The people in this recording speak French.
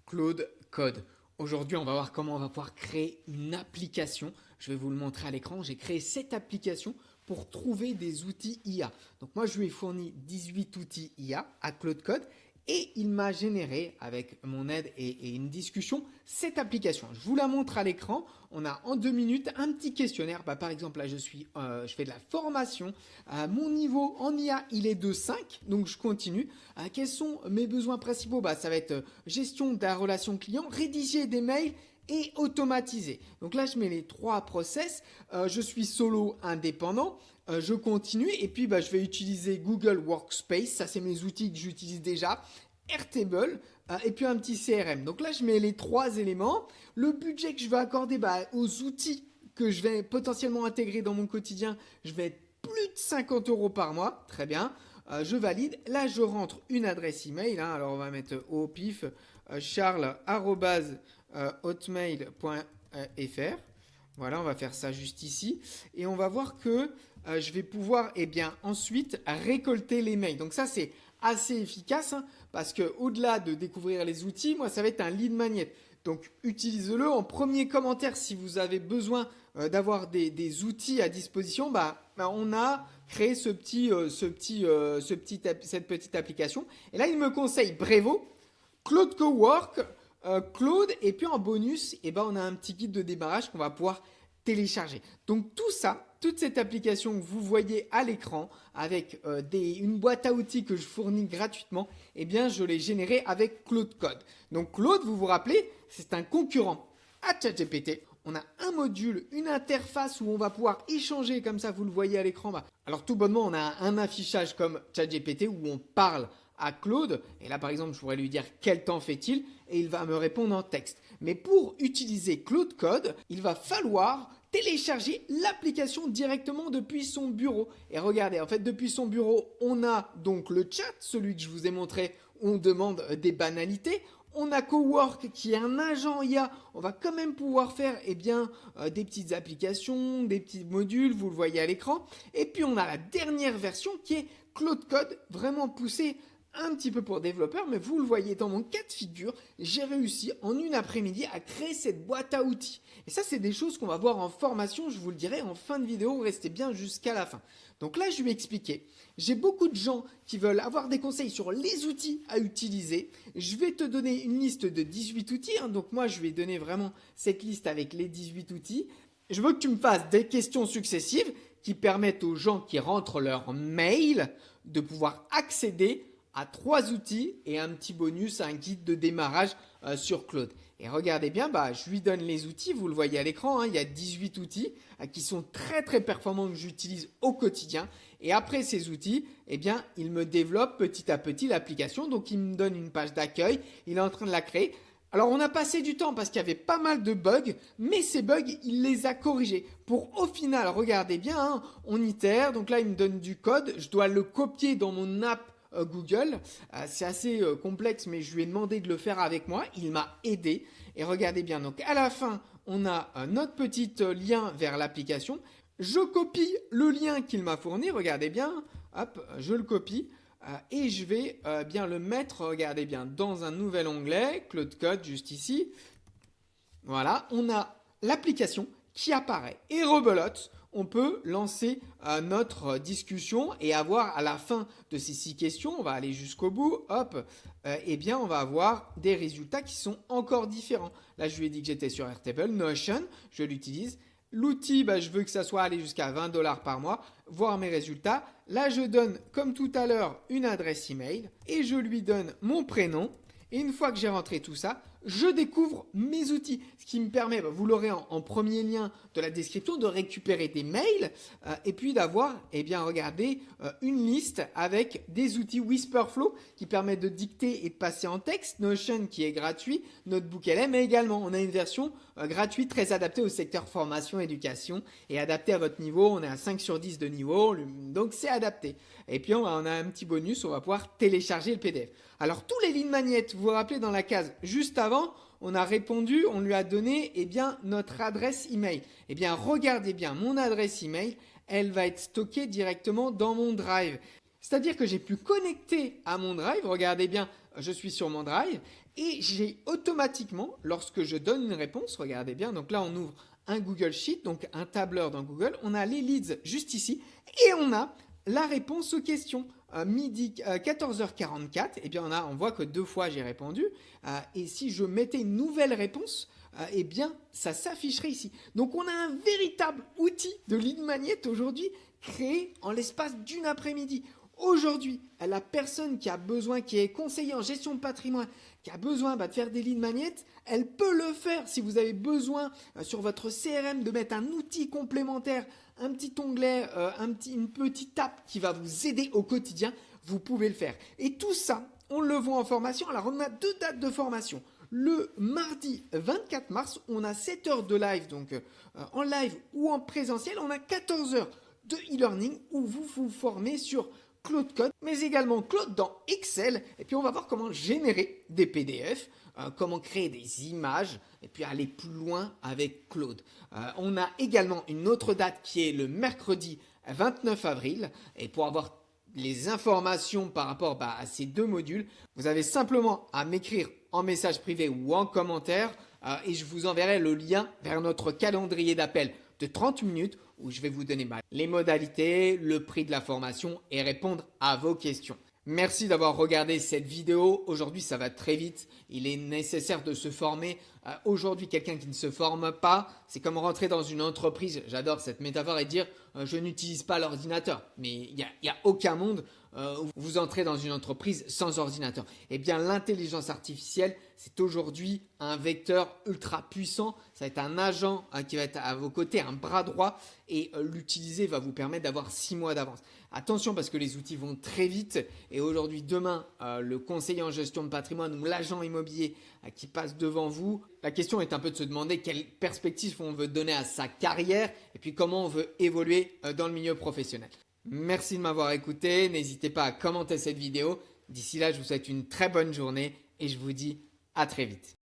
Claude Code. Aujourd'hui, on va voir comment on va pouvoir créer une application. Je vais vous le montrer à l'écran. J'ai créé cette application pour trouver des outils IA. Donc moi, je lui ai fourni 18 outils IA à Claude Code et il m'a généré, avec mon aide et une discussion, cette application. Je vous la montre à l'écran. On a en 2 minutes un petit questionnaire. Par exemple, là, je fais de la formation. Mon niveau en IA, il est de 5, donc je continue. Quels sont mes besoins principaux? Ça va être gestion de la relation client, rédiger des mails et automatiser. Donc là, je mets les 3 process. Je suis solo indépendant. Je continue et puis je vais utiliser Google Workspace. Ça, c'est mes outils que j'utilise déjà. Airtable et puis un petit CRM. Donc là, je mets les 3 éléments. Le budget que je vais accorder aux outils que je vais potentiellement intégrer dans mon quotidien, je vais être plus de 50 € par mois. Très bien. Je valide. Là, je rentre une adresse email. Alors, on va mettre au pif charles@hotmail.fr. Voilà, on va faire ça juste ici. Et on va voir que je vais pouvoir ensuite récolter les mails. Donc ça, c'est assez efficace parce qu'au-delà de découvrir les outils, moi, ça va être un lead magnet. Donc utilisez-le en premier commentaire si vous avez besoin d'avoir des outils à disposition. On a créé cette petite application. Et là, il me conseille Brevo, Claude Cowork, Claude, et puis en bonus, on a un petit guide de démarrage qu'on va pouvoir télécharger. Donc tout ça, toute cette application que vous voyez à l'écran avec une boîte à outils que je fournis gratuitement, je l'ai générée avec Claude Code. Donc Claude, vous vous rappelez, c'est un concurrent à ChatGPT. On a un module, une interface où on va pouvoir échanger comme ça, vous le voyez à l'écran. Alors tout bonnement, on a un affichage comme ChatGPT où on parle à Claude. Et là, par exemple, je pourrais lui dire quel temps fait-il et il va me répondre en texte. Mais pour utiliser Claude Code, il va falloir télécharger l'application directement depuis son bureau. Et regardez, en fait, depuis son bureau, on a donc le chat, celui que je vous ai montré, où on demande des banalités. On a Cowork qui est un agent IA. On va quand même pouvoir faire des petites applications, des petits modules, vous le voyez à l'écran. Et puis on a la dernière version qui est Claude Code, vraiment poussé un petit peu pour développeurs, mais vous le voyez dans mon cas de figure, j'ai réussi en une après-midi à créer cette boîte à outils. Et ça, c'est des choses qu'on va voir en formation, je vous le dirai en fin de vidéo, restez bien jusqu'à la fin. Donc là, je lui ai expliqué. J'ai beaucoup de gens qui veulent avoir des conseils sur les outils à utiliser. Je vais te donner une liste de 18 outils. Donc moi, je vais donner vraiment cette liste avec les 18 outils. Je veux que tu me fasses des questions successives qui permettent aux gens qui rentrent leur mail de pouvoir accéder à 3 outils et un petit bonus, un guide de démarrage sur Claude. Et regardez bien, je lui donne les outils, vous le voyez à l'écran, il y a 18 outils qui sont très très performants que j'utilise au quotidien. Et après ces outils, il me développe petit à petit l'application. Donc il me donne une page d'accueil, il est en train de la créer. Alors on a passé du temps parce qu'il y avait pas mal de bugs, mais ces bugs, il les a corrigés. Pour au final, regardez bien, on itère, donc là il me donne du code, je dois le copier dans mon app Google. C'est assez complexe, mais je lui ai demandé de le faire avec moi. Il m'a aidé. Et regardez bien, donc à la fin, on a notre petit lien vers l'application. Je copie le lien qu'il m'a fourni. Regardez bien, hop, je le copie. Et je vais bien le mettre, regardez bien, dans un nouvel onglet, Claude Code, juste ici. Voilà, on a l'application qui apparaît. Et rebelote, on peut lancer notre discussion et avoir à la fin de ces 6 questions, on va aller jusqu'au bout, hop, on va avoir des résultats qui sont encore différents. Là, je lui ai dit que j'étais sur Airtable, Notion, je l'utilise. L'outil, je veux que ça soit allé jusqu'à 20 $ par mois, voir mes résultats. Là, je donne, comme tout à l'heure, une adresse email et je lui donne mon prénom. Et une fois que j'ai rentré tout ça, je découvre mes outils. Ce qui me permet, vous l'aurez en premier lien de la description, de récupérer des mails et puis d'avoir, regardez, une liste avec des outils Whisperflow qui permettent de dicter et de passer en texte, Notion qui est gratuit, Notebook LM, mais également on a une version gratuite très adaptée au secteur formation, éducation et adaptée à votre niveau. On est à 5 sur 10 de niveau, donc c'est adapté. Et puis on a un petit bonus, on va pouvoir télécharger le PDF. Alors tous les lignes magnettes, vous vous rappelez dans la case juste avant, on a répondu, on lui a donné notre adresse email. Regardez bien, mon adresse email, elle va être stockée directement dans mon Drive. C'est-à-dire que j'ai pu connecter à mon Drive, regardez bien, je suis sur mon Drive, Et j'ai automatiquement, lorsque je donne une réponse, regardez bien, donc là on ouvre un Google Sheet, donc un tableur dans Google, on a les leads juste ici et on a la réponse aux questions. Midi 14h44, et bien on voit que 2 fois j'ai répondu. Et si je mettais une nouvelle réponse, eh bien ça s'afficherait ici. Donc on a un véritable outil de lead magnet aujourd'hui créé en l'espace d'une après-midi. Aujourd'hui, la personne qui a besoin, qui est conseiller en gestion de patrimoine, qui a besoin de faire des lead magnets, elle peut le faire. Si vous avez besoin sur votre CRM de mettre un outil complémentaire, un petit onglet, une petite app qui va vous aider au quotidien, vous pouvez le faire. Et tout ça, on le voit en formation. Alors on a 2 dates de formation. Le mardi 24 mars, on a 7 heures de live, donc en live ou en présentiel. On a 14 heures de e-learning où vous vous formez sur Claude Code, mais également Claude dans Excel. Et puis on va voir comment générer des PDF, comment créer des images et puis aller plus loin avec Claude. On a également une autre date qui est le mercredi 29 avril. Et pour avoir les informations par rapport à ces 2 modules, vous avez simplement à m'écrire en message privé ou en commentaire et je vous enverrai le lien vers notre calendrier d'appel de 30 minutes où je vais vous donner les modalités, le prix de la formation et répondre à vos questions. Merci d'avoir regardé cette vidéo. Aujourd'hui, ça va très vite. Il est nécessaire de se former. Aujourd'hui, quelqu'un qui ne se forme pas, c'est comme rentrer dans une entreprise. J'adore cette métaphore et dire je n'utilise pas l'ordinateur. Mais il n'y a aucun monde où vous entrez dans une entreprise sans ordinateur. Eh bien, l'intelligence artificielle, c'est aujourd'hui un vecteur ultra puissant. Ça va être un agent qui va être à vos côtés, un bras droit. Et l'utiliser va vous permettre d'avoir 6 mois d'avance. Attention parce que les outils vont très vite. Et aujourd'hui, demain, le conseiller en gestion de patrimoine ou l'agent immobilier qui passe devant vous, la question est un peu de se demander quelle perspective on veut donner à sa carrière et puis comment on veut évoluer dans le milieu professionnel. Merci de m'avoir écouté. N'hésitez pas à commenter cette vidéo. D'ici là, je vous souhaite une très bonne journée et je vous dis à très vite.